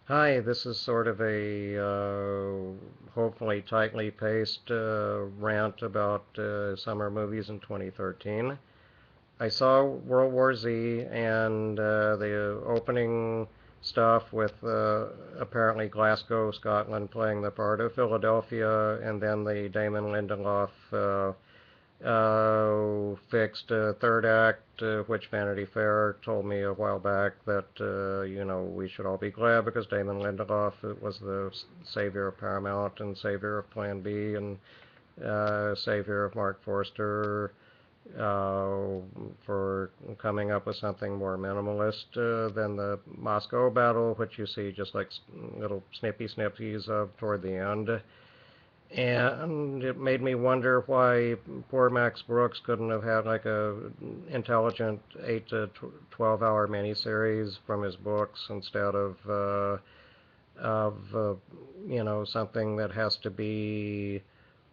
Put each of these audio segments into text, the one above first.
Hi, this is sort of a hopefully tightly paced rant about summer movies in 2013. I saw World War Z and the opening stuff with apparently Glasgow, Scotland playing the part of Philadelphia, and then the Damon Lindelof fixed third act, which Vanity Fair told me a while back that we should all be glad because Damon Lindelof was the savior of Paramount and savior of Plan B and savior of Mark Forster uh, for coming up with something more minimalist than the Moscow battle, which you see just like little snippy snippies of toward the end. And it made me wonder why poor Max Brooks couldn't have had like a intelligent 8 to 12 hour miniseries from his books instead of something that has to be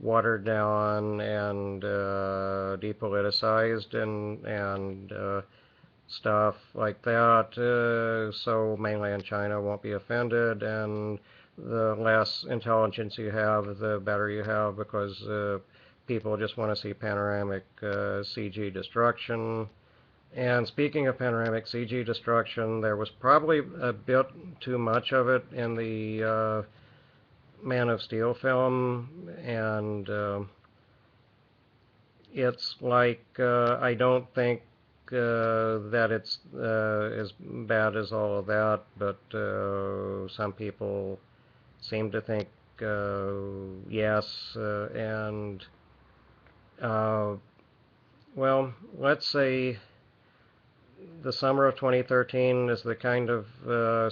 watered down and depoliticized and stuff like that, so mainland China won't be offended, and the less intelligence you have, the better you have, because people just want to see panoramic CG destruction. And speaking of panoramic CG destruction, there was probably a bit too much of it in the Man of Steel film, and it's like I don't think that it's as bad as all of that, but some people seem to think yes. And uh, well, let's say the summer of 2013 is the kind of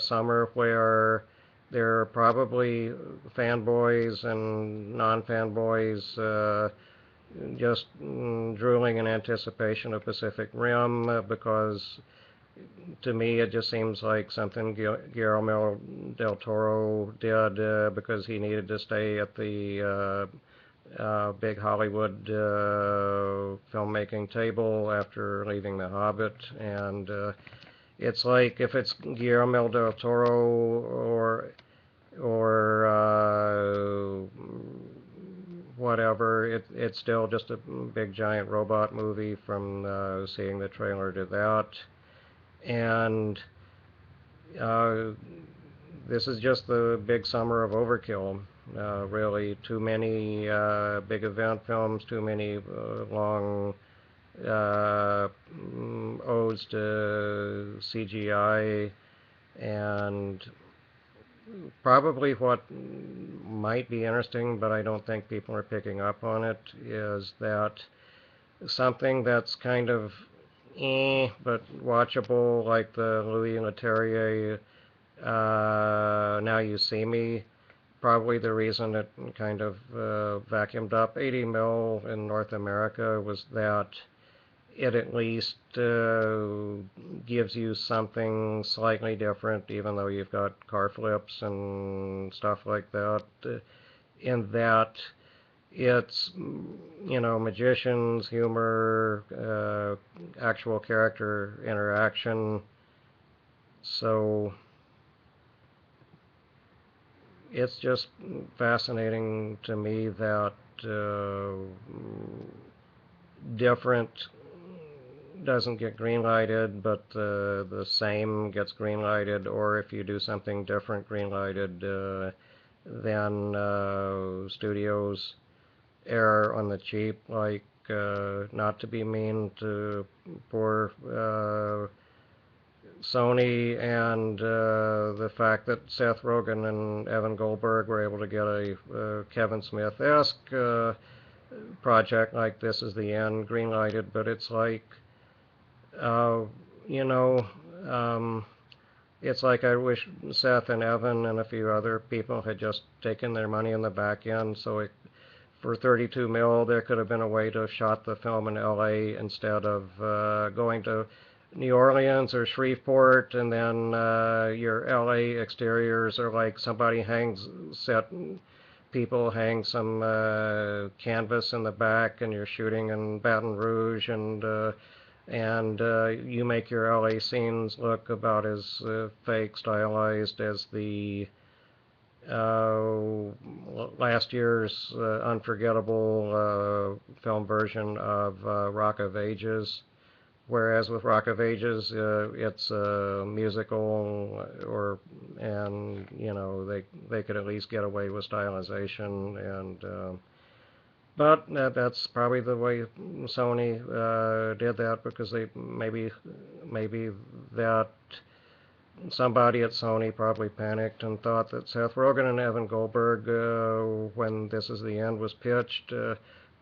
summer where there are probably fanboys and non-fanboys just drooling in anticipation of Pacific Rim because to me it just seems like something Guillermo del Toro did because he needed to stay at the big Hollywood filmmaking table after leaving The Hobbit. And it's like if it's Guillermo del Toro or whatever, it's still just a big giant robot movie from seeing the trailer to that. And uh, this is just the big summer of overkill. Really, too many big event films, too many long odes to CGI, and probably what might be interesting, but I don't think people are picking up on it, is that something that's kind of but watchable, like the Louis Leterrier Now You See Me. Probably the reason it kind of vacuumed up 80 mil in North America was that it at least gives you something slightly different, even though you've got car flips and stuff like that. In that it's magicians, humor, actual character interaction. So it's just fascinating to me that different doesn't get green-lighted, but the same gets green-lighted, or if you do something different green-lighted, then studios err on the cheap, like not to be mean to poor Sony and the fact that Seth Rogen and Evan Goldberg were able to get a Kevin Smith-esque project like This Is the End green-lighted, but it's like, uh, you know, um, it's like I wish Seth and Evan and a few other people had just taken their money in the back end, so for 32 mil there could have been a way to have shot the film in LA instead of going to New Orleans or Shreveport, and then your LA exteriors are like somebody hangs set people hang some canvas in the back, and you're shooting in Baton Rouge, and and you make your LA scenes look about as fake stylized as the uh, last year's unforgettable film version of Rock of Ages. Whereas with Rock of Ages, it's a musical, and they could at least get away with stylization, but that's probably the way Sony did that, because maybe that somebody at Sony probably panicked and thought that Seth Rogen and Evan Goldberg, when This Is the End was pitched,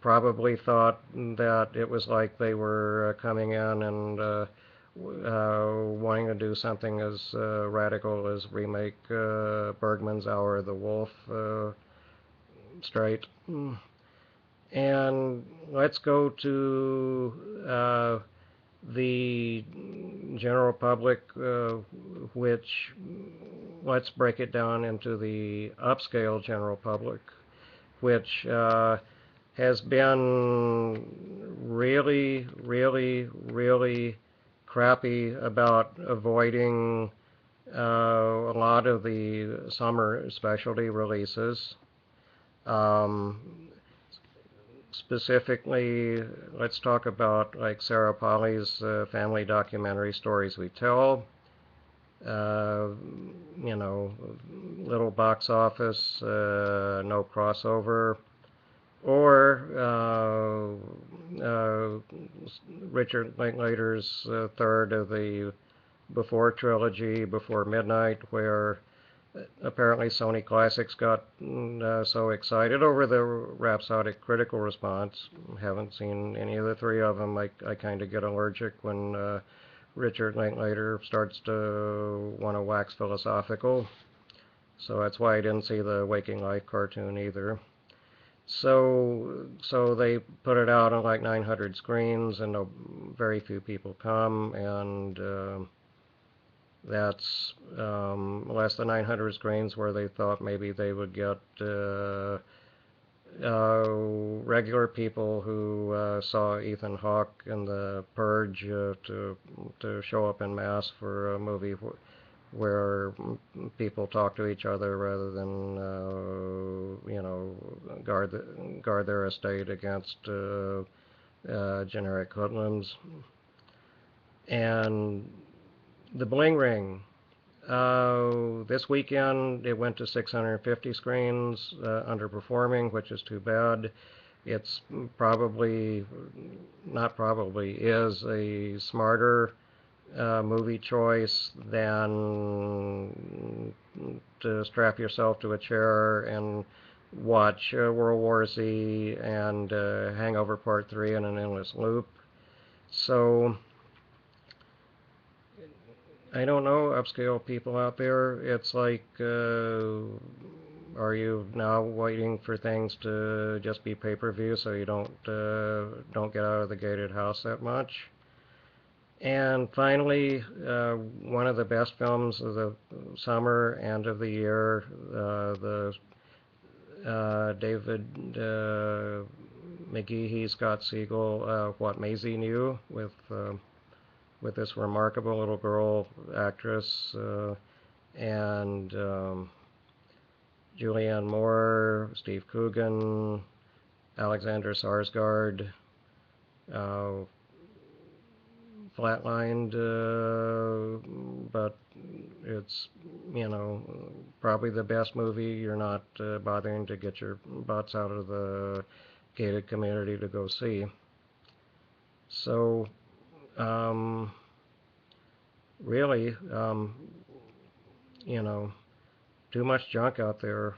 probably thought that it was like they were coming in and wanting to do something as radical as remake Bergman's Hour of the Wolf straight. And let's go to the general public, which let's break it down into the upscale general public, which has been really, really, really crappy about avoiding a lot of the summer specialty releases. Um, Specifically, let's talk about like Sarah Polley's family documentary Stories We Tell. Uh, little box office, no crossover, or Richard Linklater's third of the Before trilogy, Before Midnight, where apparently Sony Classics got so excited over the rhapsodic critical response. Haven't seen any of the three of them. I kind of get allergic when Richard Linklater starts to want to wax philosophical. So that's why I didn't see the Waking Life cartoon either. So they put it out on like 900 screens, and very few people come, and that's less than 900 screens where they thought maybe they would get regular people who saw Ethan Hawke in The Purge to show up en masse for a movie where people talk to each other rather than guard their estate against generic hoodlums. And The Bling Ring. This weekend it went to 650 screens, underperforming, which is too bad. It's is a smarter movie choice than to strap yourself to a chair and watch World War Z and Hangover Part 3 in an endless loop. So I don't know, upscale people out there. It's like, are you now waiting for things to just be pay-per-view so you don't get out of the gated house that much? And finally, one of the best films of the summer and of the year, the David McGeehee, Scott Siegel, What Maisie Knew, with this remarkable little girl actress, and Julianne Moore, Steve Coogan, Alexander Skarsgård, flatlined, but it's, probably the best movie. You're not bothering to get your butts out of the gated community to go see. So, really, too much junk out there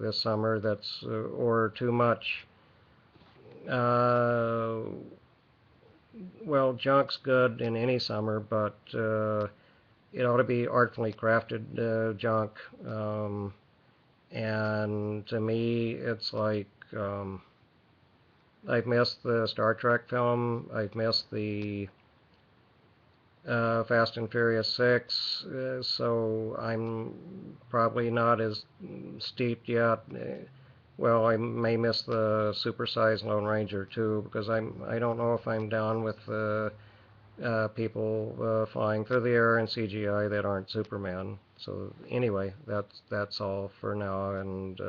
this summer. Or too much. Well, junk's good in any summer, but it ought to be artfully crafted junk. And to me, it's like I've missed the Star Trek film. I've missed the Fast and Furious 6, so I'm probably not as steeped yet. well, I may miss the supersized Lone Ranger too, because I don't know if I'm down with people flying through the air in CGI that aren't Superman. So anyway, that's all for now, and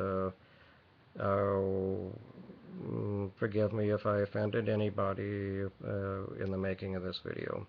forgive me if I offended anybody in the making of this video.